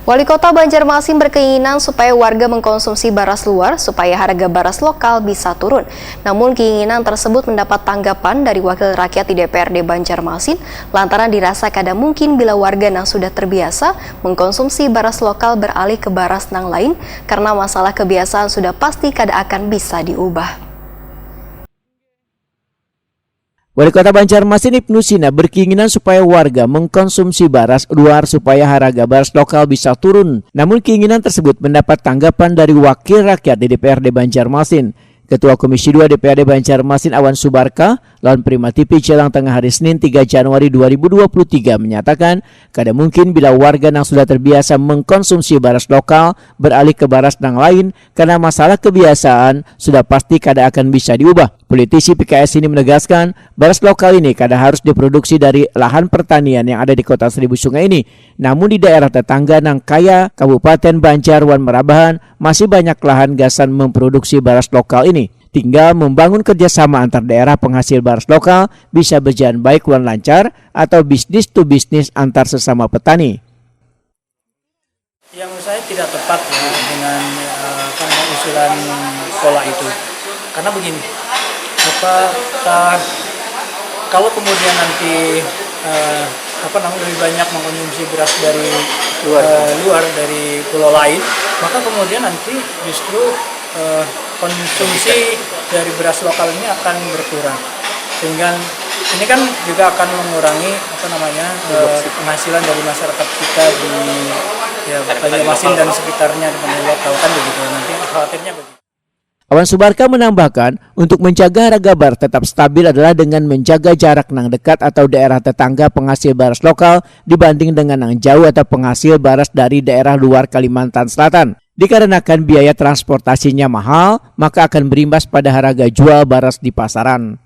Wali Kota Banjarmasin berkeinginan supaya warga mengkonsumsi beras luar supaya harga beras lokal bisa turun. Namun keinginan tersebut mendapat tanggapan dari Wakil Rakyat di DPRD Banjarmasin lantaran dirasa kada mungkin bila warga yang sudah terbiasa mengkonsumsi beras lokal beralih ke beras nang lain karena masalah kebiasaan sudah pasti kada akan bisa diubah. Wali Kota Banjarmasin Ibnu Sina berkeinginan supaya warga mengkonsumsi beras luar supaya harga beras lokal bisa turun. Namun keinginan tersebut mendapat tanggapan dari Wakil Rakyat di DPRD Banjarmasin. Ketua Komisi 2 DPRD Banjarmasin Awan Subarka lawan Prima TV jelang tengah hari Senin 3 Januari 2023 menyatakan kada mungkin bila warga yang sudah terbiasa mengkonsumsi beras lokal beralih ke beras yang lain karena masalah kebiasaan sudah pasti kada akan bisa diubah. Politisi PKS ini menegaskan beras lokal ini kada harus diproduksi dari lahan pertanian yang ada di Kota Seribu Sungai ini. Namun di daerah tetangga nang kaya Kabupaten Banjar wan Marabahan masih banyak lahan gasan memproduksi beras lokal ini. Tinggal membangun kerjasama antar daerah penghasil beras lokal bisa berjalan baik wan lancar atau bisnis to bisnis antar sesama petani. Yang menurut saya tidak tepat ya dengan usulan pola itu. Karena begini, kalau kemudian nanti lebih banyak mengkonsumsi beras dari luar dari pulau lain, maka kemudian nanti justru konsumsi dari beras lokal ini akan berkurang, sehingga ini kan juga akan mengurangi penghasilan dari masyarakat kita di Banjarmasin dan sekitarnya di lokal kan begitu, nanti khawatirnya begitu. Awan Subarka menambahkan, untuk menjaga harga beras tetap stabil adalah dengan menjaga jarak nang dekat atau daerah tetangga penghasil beras lokal dibanding dengan nang jauh atau penghasil beras dari daerah luar Kalimantan Selatan. Dikarenakan biaya transportasinya mahal, maka akan berimbas pada harga jual beras di pasaran.